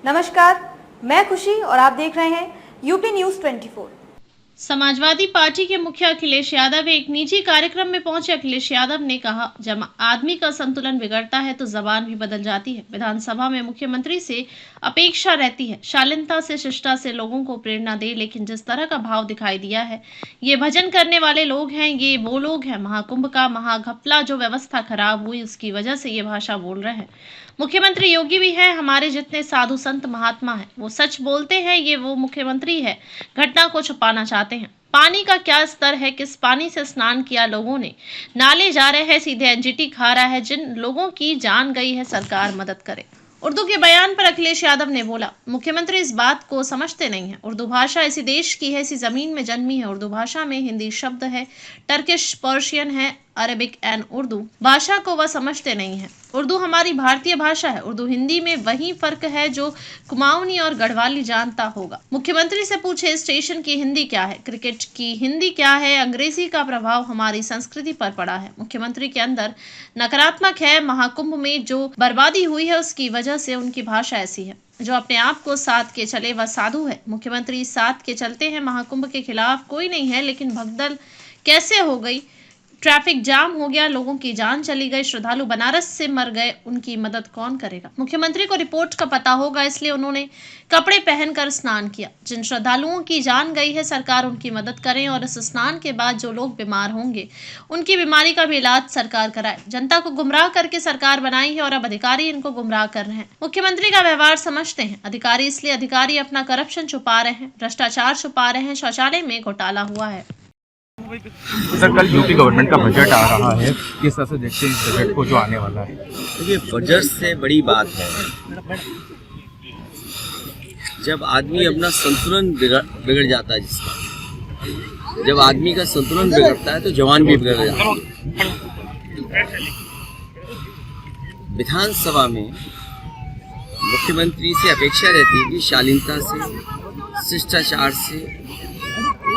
नमस्कार, मैं खुशी और आप देख रहे हैं यूपी न्यूज़ 24। समाजवादी पार्टी के मुखिया अखिलेश यादव एक निजी कार्यक्रम में पहुंचे। अखिलेश यादव ने कहा, जब आदमी का संतुलन बिगड़ता है तो जबान भी बदल जाती है। विधानसभा में मुख्यमंत्री से अपेक्षा रहती है शालीनता से, शिष्टता से लोगों को प्रेरणा दे, लेकिन जिस तरह का भाव दिखाई दिया है, ये भजन करने वाले लोग हैं, ये वो लोग हैं महाकुंभ का महाघपला जो व्यवस्था खराब हुई उसकी वजह से ये भाषा बोल रहे हैं। मुख्यमंत्री योगी भी है, हमारे जितने साधु संत महात्मा हैं वो सच बोलते हैं, ये वो मुख्यमंत्री है घटना को छुपाना चाहते हैं। पानी का क्या स्तर है, किस पानी से स्नान किया लोगों ने, नाले जा रहे हैं, सीधे एनजीटी खा रहा है, जिन लोगों की जान गई है सरकार मदद करे। उर्दू के बयान पर अखिलेश यादव ने बोला, मुख्यमंत्री इस बात को समझते नहीं है। उर्दू भाषा इसी देश की है, इसी जमीन में जन्मी है। उर्दू भाषा में हिंदी शब्द है, टर्किश, पर्शियन है, अरबिक एंड उर्दू भाषा को वह समझते नहीं है। उर्दू हमारी भारतीय भाषा है। उर्दू हिंदी में वही फर्क है जो कुमाऊनी और गढ़वाली जानता होगा। मुख्यमंत्री से पूछे स्टेशन की हिंदी क्या है, क्रिकेट की हिंदी क्या है। अंग्रेजी का प्रभाव हमारी संस्कृति पर पड़ा है। मुख्यमंत्री के अंदर नकारात्मक है। महाकुंभ में जो बर्बादी हुई है उसकी वजह से उनकी भाषा ऐसी है। जो अपने आप को साथ के चले वह साधु है। मुख्यमंत्री साथ के चलते हैं। महाकुंभ के खिलाफ कोई नहीं है, लेकिन भगदड़ कैसे हो गई, ट्रैफिक जाम हो गया, लोगों की जान चली गई, श्रद्धालु बनारस से मर गए, उनकी मदद कौन करेगा। मुख्यमंत्री को रिपोर्ट का पता होगा, इसलिए उन्होंने कपड़े पहनकर स्नान किया। जिन श्रद्धालुओं की जान गई है सरकार उनकी मदद करें, और इस स्नान के बाद जो लोग बीमार होंगे उनकी बीमारी का भी इलाज सरकार कराए। जनता को गुमराह करके सरकार बनाई है और अब अधिकारी इनको गुमराह कर रहे हैं। मुख्यमंत्री का व्यवहार समझते हैं अधिकारी, इसलिए अधिकारी अपना करप्शन छुपा रहे हैं, भ्रष्टाचार छुपा रहे हैं, शौचालय में घोटाला हुआ है। सर, कल यूपी गवर्नमेंट का बजट आ रहा है, किस तरह से देखते हैं इस बजट को जो आने वाला है? देखिए, बजट से बड़ी बात है जब आदमी अपना संतुलन बिगड़ जाता है। जिसका जब आदमी का संतुलन बिगड़ता है तो जवान भी बिगड़ जाता है। विधानसभा में मुख्यमंत्री से अपेक्षा रहती है कि शालीनता से, शिष्टाचार से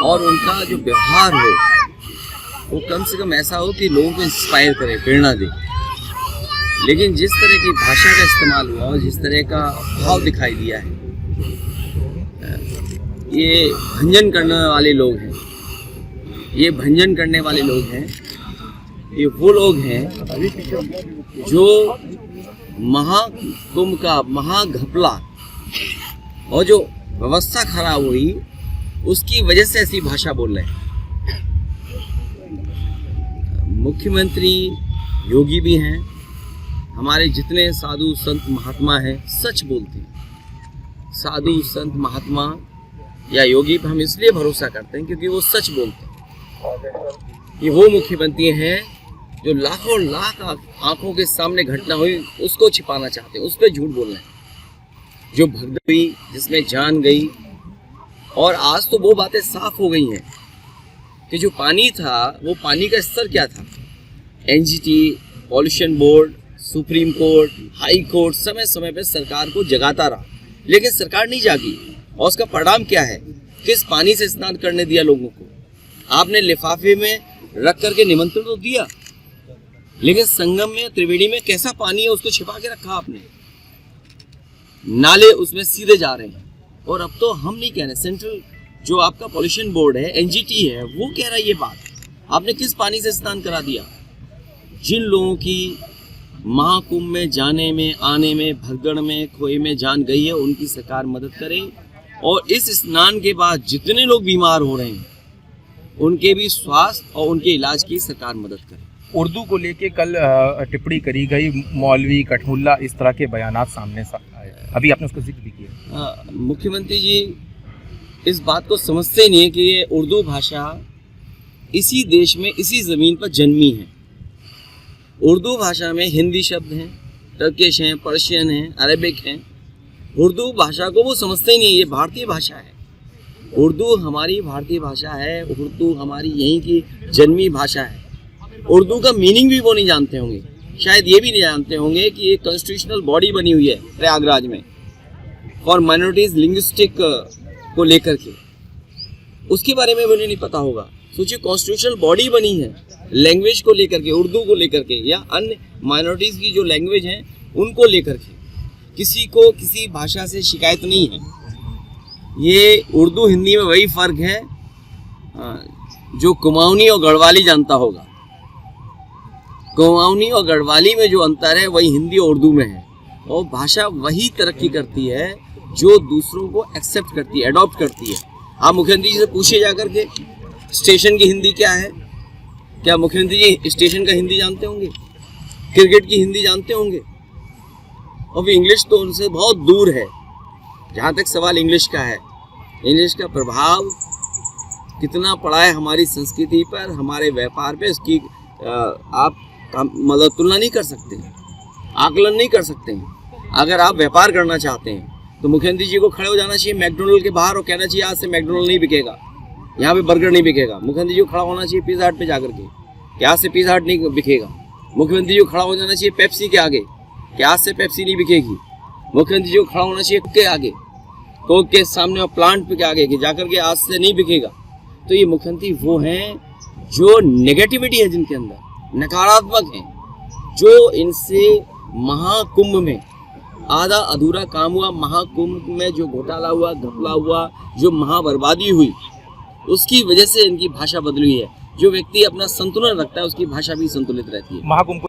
और उनका जो व्यवहार हो वो कम से कम ऐसा हो कि लोगों को इंस्पायर करे, प्रेरणा दे। लेकिन जिस तरह की भाषा का इस्तेमाल हुआ और जिस तरह का भाव दिखाई दिया है, ये भंजन करने वाले लोग हैं। ये भंजन करने वाले लोग हैं, ये वो लोग हैं जो महाकुंभ का महाघपला और जो व्यवस्था खराब हुई उसकी वजह से ऐसी भाषा बोल रहे हैं। मुख्यमंत्री योगी भी हैं, हमारे जितने साधु संत महात्मा हैं सच बोलते हैं। साधु संत महात्मा या योगी पर हम इसलिए भरोसा करते हैं क्योंकि वो सच बोलते हैं। ये वो मुख्यमंत्री हैं जो लाखों लाख आंखों के सामने घटना हुई उसको छिपाना चाहते हैं, उस पर झूठ बोल रहे हैं। जो भगदड़ हुई जिसमें जान गई, और आज तो वो बातें साफ हो गई हैं कि जो पानी था वो पानी का स्तर क्या था। NGT, pollution board, supreme court, high court समय समय पे सरकार को जगाता रहा, लेकिन सरकार नहीं जागी। और उसका परिणाम क्या है? किस पानी से स्नान करने दिया लोगों को? आपने लिफाफे में रख करके निमंत्रण तो दिया, लेकिन संगम में, त्रिवेणी में कैसा पानी है उसको छिपा के रखा आपने। नाले उसमें सीधे जा रहे हैं। और अब तो हम नहीं कह रहे, सेंट्रल जो आपका पॉल्यूशन बोर्ड है, एनजीटी है, वो कह रहा है ये बात। आपने किस पानी से स्नान करा दिया? जिन लोगों की महाकुंभ में जाने में, आने में, भगदड़ में, खोए में जान गई है उनकी सरकार मदद करे। और इस स्नान के बाद जितने लोग बीमार हो रहे हैं उनके भी स्वास्थ्य और उनके इलाज की सरकार मदद करे। उर्दू को लेके कल टिप्पणी करी गई, मौलवी कठमुल्ला इस तरह के बयानात सामने आए, अभी आपने उसका जिक्र भी किया। मुख्यमंत्री जी इस बात को समझते ही नहीं है कि ये उर्दू भाषा इसी देश में, इसी ज़मीन पर जन्मी है। उर्दू भाषा में हिंदी शब्द हैं, टर्किश हैं, पर्शियन हैं, अरबिक हैं। उर्दू भाषा को वो समझते ही नहीं है, ये भारतीय भाषा है। उर्दू हमारी भारतीय भाषा है, उर्दू हमारी यहीं की जन्मी भाषा है। उर्दू का मीनिंग भी वो नहीं जानते होंगे, शायद ये भी नहीं जानते होंगे कि एक कॉन्स्टिट्यूशनल बॉडी बनी हुई है प्रयागराज में फॉर माइनॉरिटीज लिंग्विस्टिक को लेकर के, उसके बारे में उन्हें नहीं पता होगा। सोचिए, कॉन्स्टिट्यूशनल बॉडी बनी है लैंग्वेज को लेकर के, उर्दू को लेकर के या अन्य माइनॉरिटीज की जो लैंग्वेज हैं उनको लेकर के। किसी को किसी भाषा से शिकायत नहीं है। ये उर्दू हिंदी में वही फ़र्क है जो कुमाऊनी और गढ़वाली जानता होगा। कुमाऊनी और गढ़वाली में जो अंतर है वही हिंदी और उर्दू में है, और भाषा वही तरक्की करती है जो दूसरों को एक्सेप्ट करती है, अडॉप्ट करती है। आप मुख्यमंत्री जी से पूछिए जाकर के स्टेशन की हिंदी क्या है। क्या मुख्यमंत्री जी स्टेशन का हिंदी जानते होंगे? क्रिकेट की हिंदी जानते होंगे? और फिर इंग्लिश तो उनसे बहुत दूर है। जहाँ तक सवाल इंग्लिश का है, इंग्लिश का प्रभाव कितना पड़ा है हमारी संस्कृति पर, हमारे व्यापार पे, इसकी आप मतलब तुलना नहीं कर सकते, आकलन नहीं कर सकते हैं। अगर आप व्यापार करना चाहते हैं तो मुख्यमंत्री जी को खड़े हो जाना चाहिए मैकडोनल्ड के बाहर और कहना चाहिए आज से मैकडोनल्ड नहीं बिकेगा, यहाँ पे बर्गर नहीं बिकेगा। मुख्यमंत्री जी को खड़ा होना चाहिए पिज़्ज़ा हट पे जाकर के कि आज से पिज़्ज़ा हट नहीं बिकेगा। मुख्यमंत्री जी को खड़ा हो जाना चाहिए पेप्सी के आगे कि आज से पेप्सी नहीं बिकेगी। मुख्यमंत्री जी को खड़ा होना चाहिए के आगे, कोक के सामने और प्लांट पे के आगे कि जाकर के आज से नहीं बिकेगा। तो ये मुख्यमंत्री वो हैं जो नेगेटिविटी है जिनके अंदर, नकारात्मक हैं, जो इनसे महाकुंभ में आधा अधूरा काम हुआ, महाकुंभ में जो घोटाला हुआ, घपला हुआ, जो महाबर्बादी हुई, उसकी वजह से इनकी भाषा बदली है। जो व्यक्ति अपना संतुलन रखता है उसकी भाषा भी संतुलित रहती है। महाकुंभ को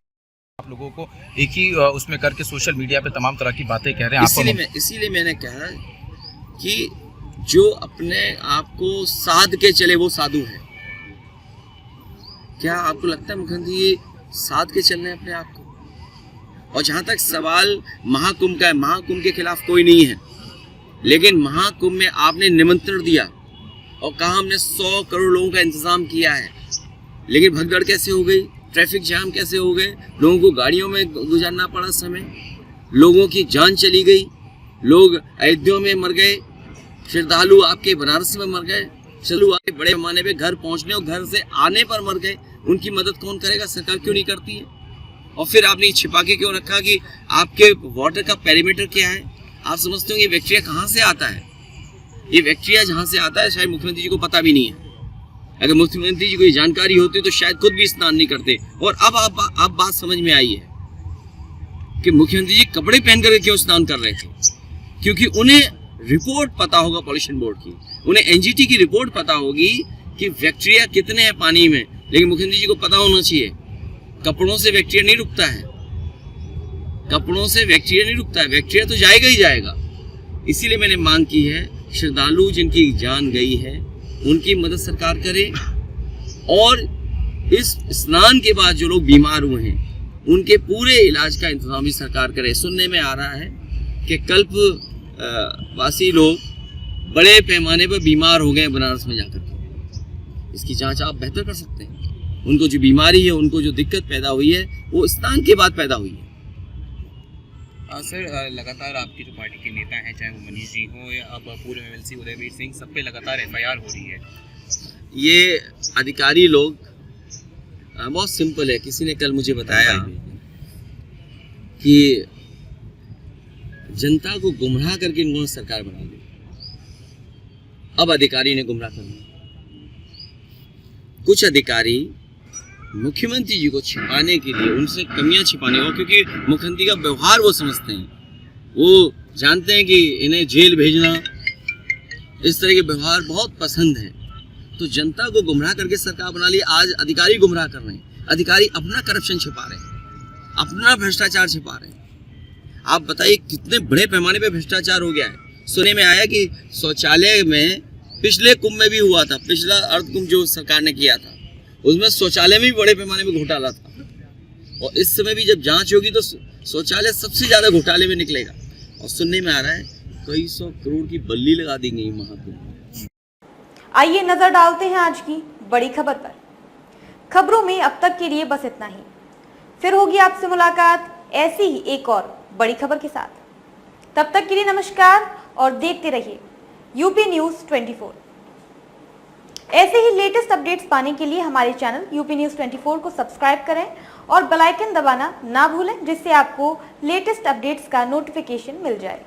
आप लोगों को एक ही उसमें करके सोशल मीडिया पे तमाम तरह की बातें कह रहे हैं। इसीलिए मैंने कहा कि जो अपने आप को साध के चले वो साधु है। क्या आपको लगता है मुख्यमंत्री ये साध के चल रहे हैं अपने आप को? और जहाँ तक सवाल महाकुंभ का है, महाकुंभ के खिलाफ कोई नहीं है, लेकिन महाकुंभ में आपने निमंत्रण दिया और कहा हमने 100 करोड़ लोगों का इंतजाम किया है, लेकिन भगदड़ कैसे हो गई, ट्रैफिक जाम कैसे हो गए, लोगों को गाड़ियों में गुजारना पड़ा समय, लोगों की जान चली गई, लोग अयोध्या में मर गए, श्रद्धालु आपके बनारस में मर गए, श्रद्धालु आपके बड़े पैमाने पे घर पहुंचने और घर से आने पर मर गए। उनकी मदद कौन करेगा? सरकार क्यों नहीं करती है? और फिर आपने छिपा के क्यों रखा कि आपके वाटर का पेरीमीटर क्या है? आप समझते हो ये बैक्टीरिया कहाँ से आता है? ये बैक्टीरिया जहाँ से आता है शायद मुख्यमंत्री जी को पता भी नहीं है। अगर मुख्यमंत्री जी को ये जानकारी होती तो शायद खुद भी स्नान नहीं करते। और अब आप बात समझ में आई है कि मुख्यमंत्री जी कपड़े पहन करके क्यों स्नान कर रहे थे, क्योंकि उन्हें रिपोर्ट पता होगा पॉल्यूशन बोर्ड की, उन्हें एनजीटी की रिपोर्ट पता होगी कि बैक्टीरिया कितने हैं पानी में। लेकिन मुख्यमंत्री जी को पता होना चाहिए कपड़ों से बैक्टीरिया नहीं रुकता है, कपड़ों से बैक्टीरिया नहीं रुकता है, बैक्टीरिया तो जाएगा ही जाएगा। इसीलिए मैंने मांग की है श्रद्धालु जिनकी जान गई है उनकी मदद सरकार करे, और इस स्नान के बाद जो लोग बीमार हुए हैं उनके पूरे इलाज का इंतजाम भी सरकार करे। सुनने में आ रहा है कि कल्प वासी लोग बड़े पैमाने पर बीमार हो गए बनारस में जाकर के। इसकी जांच आप बेहतर कर सकते हैं। उनको जो बीमारी है, उनको जो दिक्कत पैदा हुई है वो स्नान के बाद पैदा हुई है। सर लगातार आपकी जो पार्टी के नेता हैं, चाहे वो मनीष जी हो या अब पूर्व एमएलसी उदयवीर सिंह, सब पे लगातार एफआईआर हो रही है। ये अधिकारी लोग बहुत सिंपल है। किसी ने कल मुझे बताया कि जनता को गुमराह करके इन्होंने सरकार बना दी। अब अधिकारी ने गुमराह करना। कुछ अधिकारी मुख्यमंत्री जी को छिपाने के लिए, उनसे कमियां छिपाने को, क्योंकि मुख्यमंत्री का व्यवहार वो समझते हैं, वो जानते हैं कि इन्हें जेल भेजना, इस तरह के व्यवहार बहुत पसंद है, तो जनता को गुमराह करके सरकार बना ली। आज अधिकारी गुमराह कर रहे हैं, अधिकारी अपना करप्शन छिपा रहे हैं, अपना भ्रष्टाचार छिपा रहे हैं। आप बताइए कितने बड़े पैमाने पे भ्रष्टाचार हो गया है। सुनने में आया कि शौचालय में पिछले कुंभ में भी हुआ था, पिछला अर्ध कुंभ जो सरकार ने किया था उसमें शौचालय में भी बड़े पैमाने में घोटाला था, और इस समय भी जब जांच होगी तो शौचालय सबसे ज्यादा घोटाले में निकलेगा। और सुनने में आ रहा है कई 100 करोड़ की बल्ली लगा दी गई महाकुंभ। आइए नजर डालते हैं आज की बड़ी खबर पर। खबरों में अब तक के लिए बस इतना ही, फिर होगी आपसे मुलाकात ऐसी ही एक और बड़ी खबर के साथ। तब तक के लिए नमस्कार और देखते रहिए यूपी न्यूज़ 24। ऐसे ही लेटेस्ट अपडेट्स पाने के लिए हमारे चैनल यूपी न्यूज़ 24 को सब्सक्राइब करें और बेल आइकन दबाना ना भूलें, जिससे आपको लेटेस्ट अपडेट्स का नोटिफिकेशन मिल जाए।